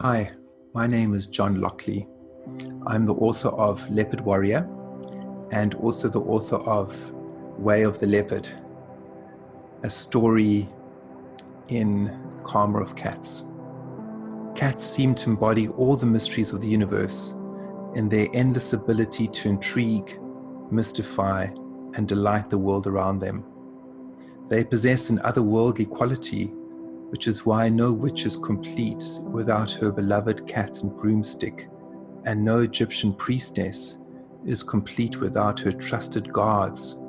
Hi, my name is John Lockley. I'm the author of Leopard Warrior and also the author of Way of the Leopard, a story in Karma of Cats. Cats seem to embody all the mysteries of the universe in their endless ability to intrigue, mystify, and delight the world around them. They possess an otherworldly quality, which is why no witch is complete without her beloved cat and broomstick, and no Egyptian priestess is complete without her trusted guards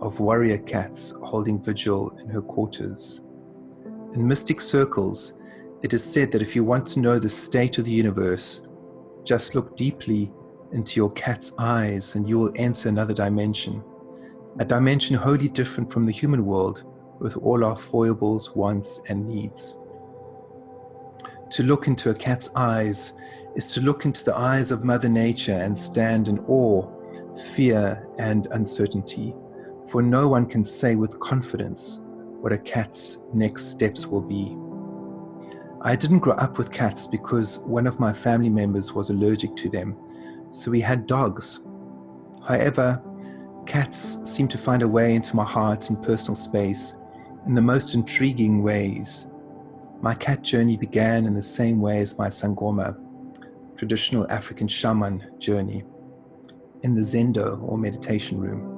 of warrior cats holding vigil in her quarters. In mystic circles, it is said that if you want to know the state of the universe, just look deeply into your cat's eyes and you will enter another dimension, a dimension wholly different from the human world, with all our foibles, wants, and needs. To look into a cat's eyes is to look into the eyes of Mother Nature and stand in awe, fear, and uncertainty, for no one can say with confidence what a cat's next steps will be. I didn't grow up with cats because one of my family members was allergic to them, so we had dogs. However, cats seem to find a way into my heart and personal space in the most intriguing ways. My cat journey began in the same way as my Sangoma, traditional African shaman journey, in the Zendo or meditation room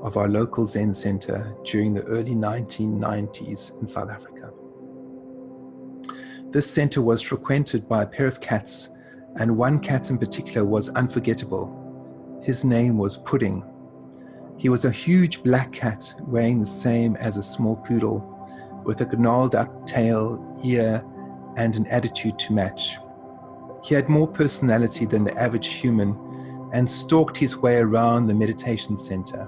of our local Zen center during the early 1990s in South Africa. This center was frequented by a pair of cats, and one cat in particular was unforgettable. His name was Pudding. He was a huge black cat weighing the same as a small poodle, with a gnarled up tail, ear, and an attitude to match. He had more personality than the average human and stalked his way around the meditation center.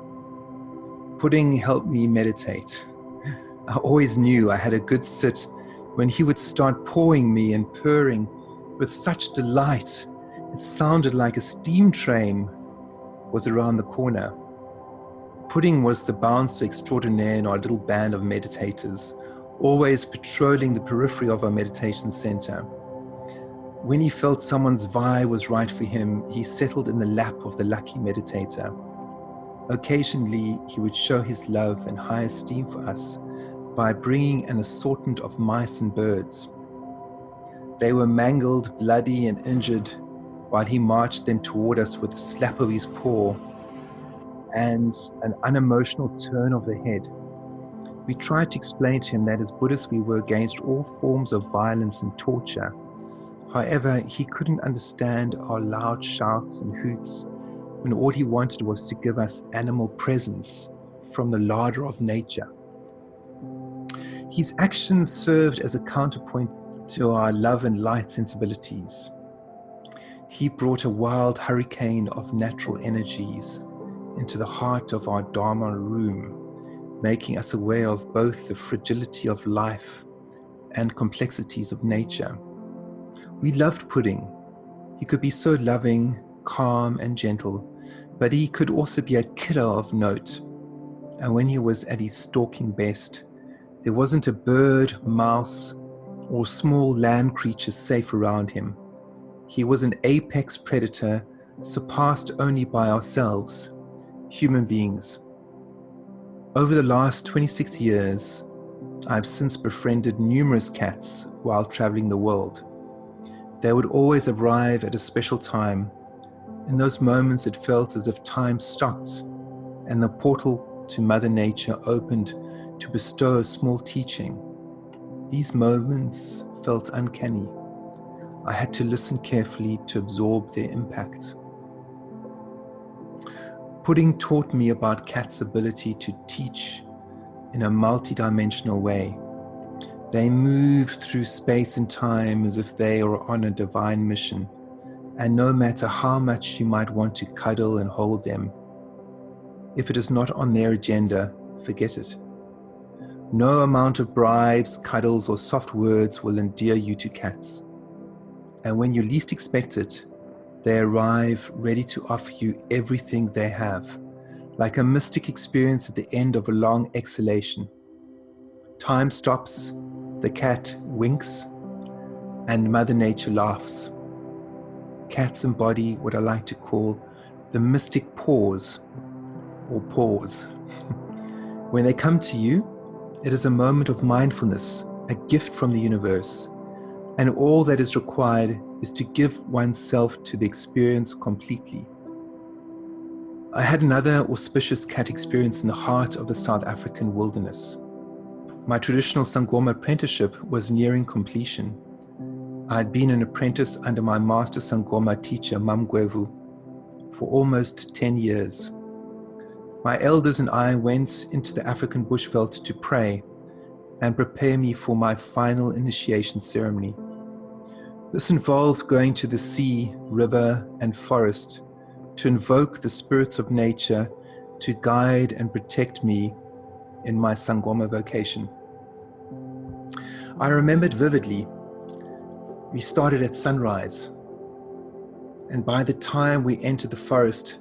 Pudding helped me meditate. I always knew I had a good sit when he would start pawing me and purring with such delight. It sounded like a steam train was around the corner. Pudding was the bouncer extraordinaire in our little band of meditators, always patrolling the periphery of our meditation center. When he felt someone's vibe was right for him, he settled in the lap of the lucky meditator. Occasionally, he would show his love and high esteem for us by bringing an assortment of mice and birds. They were mangled, bloody, and injured, while he marched them toward us with a slap of his paw and an unemotional turn of the head. We tried to explain to him that as Buddhists we were against all forms of violence and torture. However, he couldn't understand our loud shouts and hoots when all he wanted was to give us animal presents from the larder of nature. His actions served as a counterpoint to our love and light sensibilities. He brought a wild hurricane of natural energies into the heart of our Dharma room, making us aware of both the fragility of life and complexities of nature. We loved Pudding. He could be so loving, calm, and gentle, but he could also be a killer of note. And when he was at his stalking best, there wasn't a bird, mouse, or small land creature safe around him. He was an apex predator, surpassed only by ourselves, human beings. Over the last 26 years, I've since befriended numerous cats while traveling the world. They would always arrive at a special time. In those moments, it felt as if time stopped and the portal to Mother Nature opened to bestow a small teaching. These moments felt uncanny. I had to listen carefully to absorb their impact. Pudding taught me about cats' ability to teach in a multidimensional way. They move through space and time as if they are on a divine mission, and no matter how much you might want to cuddle and hold them, if it is not on their agenda, forget it. No amount of bribes, cuddles, or soft words will endear you to cats. And when you least expect it, they arrive ready to offer you everything they have, like a mystic experience at the end of a long exhalation. Time stops, the cat winks, and Mother Nature laughs. Cats embody what I like to call the mystic pause, or pause. When they come to you, it is a moment of mindfulness, a gift from the universe, and all that is required is to give oneself to the experience completely. I had another auspicious cat experience in the heart of the South African wilderness. My traditional Sangoma apprenticeship was nearing completion. I had been an apprentice under my master Sangoma teacher, Mamgwevu, for almost 10 years. My elders and I went into the African bushveld to pray and prepare me for my final initiation ceremony. This involved going to the sea, river, and forest to invoke the spirits of nature to guide and protect me in my Sangoma vocation. I remembered vividly, we started at sunrise, and by the time we entered the forest,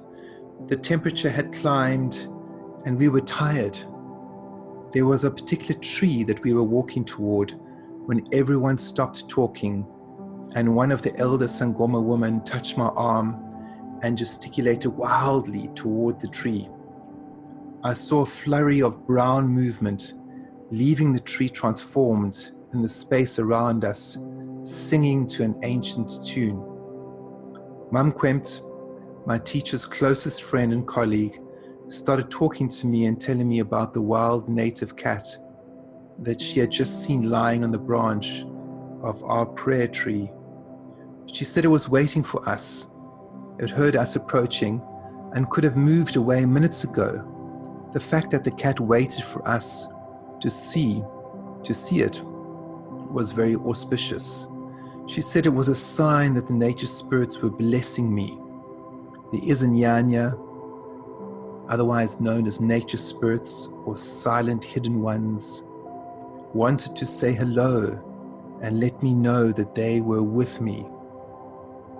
the temperature had climbed and we were tired. There was a particular tree that we were walking toward when everyone stopped talking, and one of the elder Sangoma women touched my arm and gesticulated wildly toward the tree. I saw a flurry of brown movement, leaving the tree transformed in the space around us, singing to an ancient tune. Mam Kwemt, my teacher's closest friend and colleague, started talking to me and telling me about the wild native cat that she had just seen lying on the branch of our prayer tree. She said it was waiting for us. It heard us approaching and could have moved away minutes ago. The fact that the cat waited for us to see it was very auspicious. She said it was a sign that the nature spirits were blessing me. The Izinyanya, otherwise known as nature spirits or silent hidden ones, wanted to say hello and let me know that they were with me.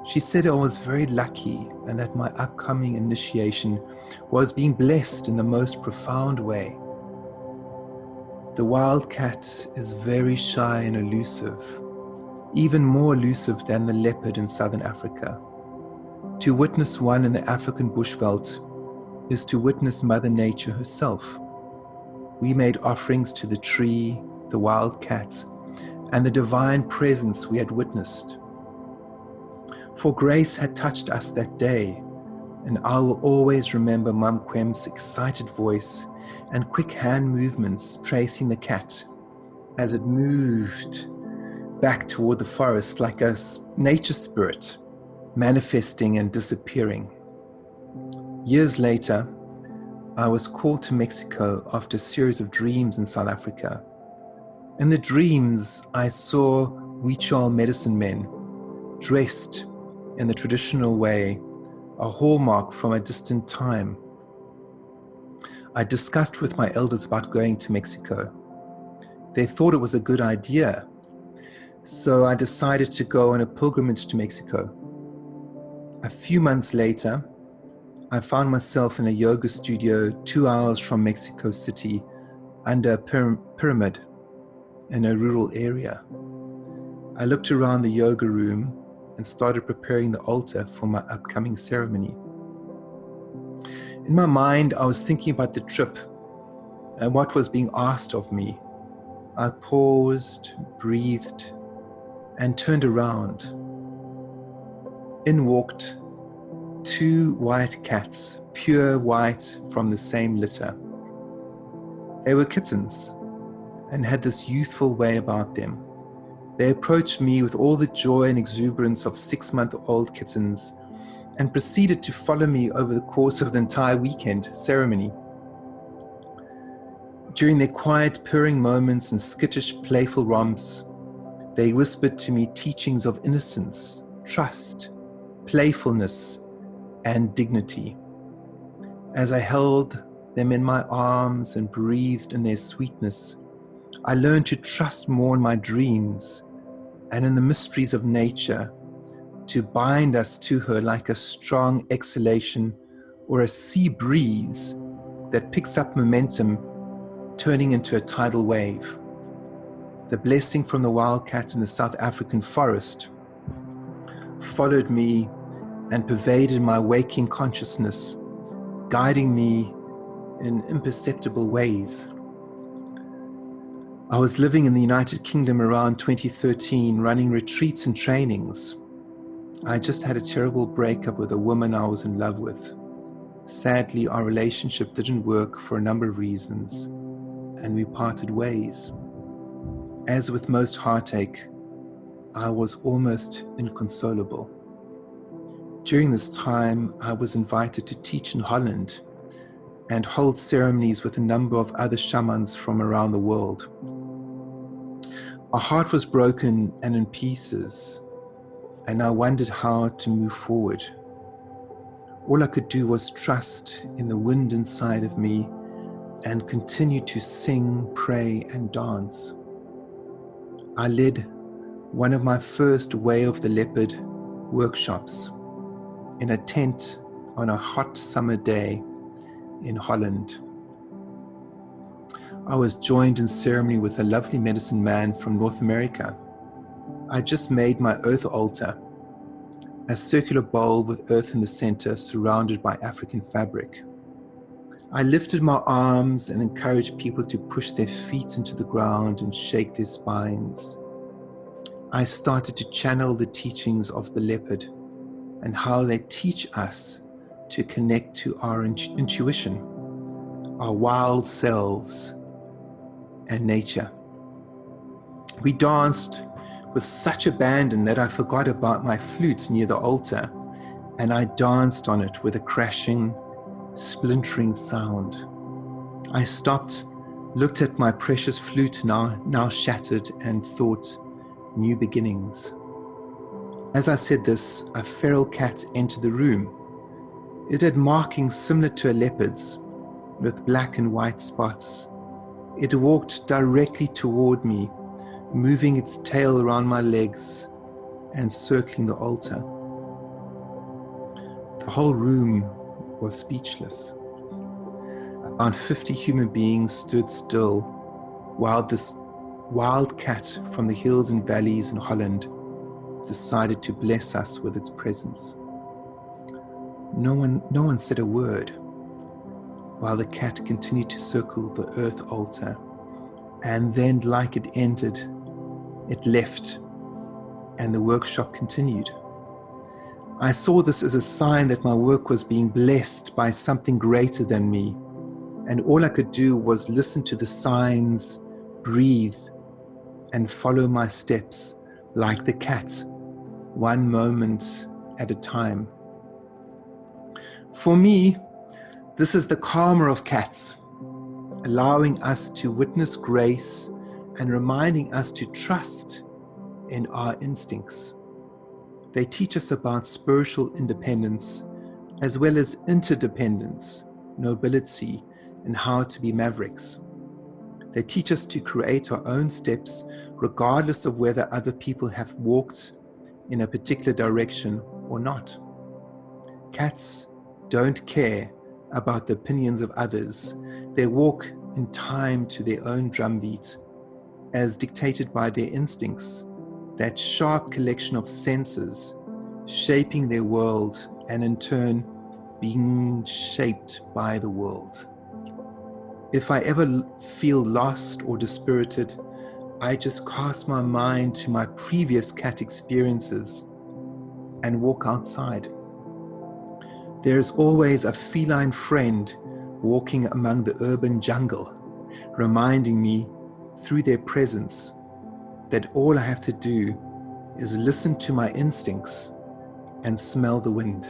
She said I was very lucky and that my upcoming initiation was being blessed in the most profound way. The wildcat is very shy and elusive, even more elusive than the leopard in southern Africa. To witness one in the African bushveld is to witness Mother Nature herself. We made offerings to the tree, the wildcat, and the divine presence we had witnessed. For grace had touched us that day, and I will always remember Mam Kwem's excited voice and quick hand movements tracing the cat as it moved back toward the forest like a nature spirit, manifesting and disappearing. Years later, I was called to Mexico after a series of dreams in South Africa. In the dreams, I saw Huichol medicine men dressed in the traditional way, a hallmark from a distant time. I discussed with my elders about going to Mexico. They thought it was a good idea, so I decided to go on a pilgrimage to Mexico. A few months later, I found myself in a yoga studio 2 hours from Mexico City under a pyramid in a rural area. I looked around the yoga room and started preparing the altar for my upcoming ceremony. In my mind, I was thinking about the trip and what was being asked of me. I paused, breathed, and turned around. In walked 2 white cats, pure white from the same litter. They were kittens and had this youthful way about them. They approached me with all the joy and exuberance of 6-month-old kittens and proceeded to follow me over the course of the entire weekend ceremony. During their quiet, purring moments and skittish, playful romps, they whispered to me teachings of innocence, trust, playfulness, and dignity. As I held them in my arms and breathed in their sweetness, I learned to trust more in my dreams and in the mysteries of nature, to bind us to her like a strong exhalation or a sea breeze that picks up momentum, turning into a tidal wave. The blessing from the wildcat in the South African forest followed me and pervaded my waking consciousness, guiding me in imperceptible ways. I was living in the United Kingdom around 2013, running retreats and trainings. I just had a terrible breakup with a woman I was in love with. Sadly, our relationship didn't work for a number of reasons, and we parted ways. As with most heartache, I was almost inconsolable. During this time, I was invited to teach in Holland and hold ceremonies with a number of other shamans from around the world. My heart was broken and in pieces, and I wondered how to move forward. All I could do was trust in the wind inside of me and continue to sing, pray, and dance. I led one of my first Way of the Leopard workshops in a tent on a hot summer day in Holland. I was joined in ceremony with a lovely medicine man from North America. I just made my earth altar, a circular bowl with earth in the center surrounded by African fabric. I lifted my arms and encouraged people to push their feet into the ground and shake their spines. I started to channel the teachings of the leopard and how they teach us to connect to our intuition, our wild selves, and nature. We danced with such abandon that I forgot about my flute near the altar, and I danced on it with a crashing, splintering sound. I stopped, looked at my precious flute now shattered, and thought, new beginnings. As I said this, a feral cat entered the room. It had markings similar to a leopard's, with black and white spots. It walked directly toward me, moving its tail around my legs and circling the altar. The whole room was speechless. Around 50 human beings stood still while this wildcat from the hills and valleys in Holland decided to bless us with its presence. No one said a word, while the cat continued to circle the earth altar, and then, like it entered, it left, and the workshop continued. I saw this as a sign that my work was being blessed by something greater than me, and all I could do was listen to the signs, breathe, and follow my steps like the cat, one moment at a time. For me, this is the karma of cats, allowing us to witness grace and reminding us to trust in our instincts. They teach us about spiritual independence as well as interdependence, nobility, and how to be mavericks. They teach us to create our own steps regardless of whether other people have walked in a particular direction or not. Cats don't care about the opinions of others. They walk in time to their own drumbeat, as dictated by their instincts, that sharp collection of senses, shaping their world and in turn being shaped by the world. If I ever feel lost or dispirited, I just cast my mind to my previous cat experiences and walk outside. There is always a feline friend walking among the urban jungle, reminding me through their presence that all I have to do is listen to my instincts and smell the wind.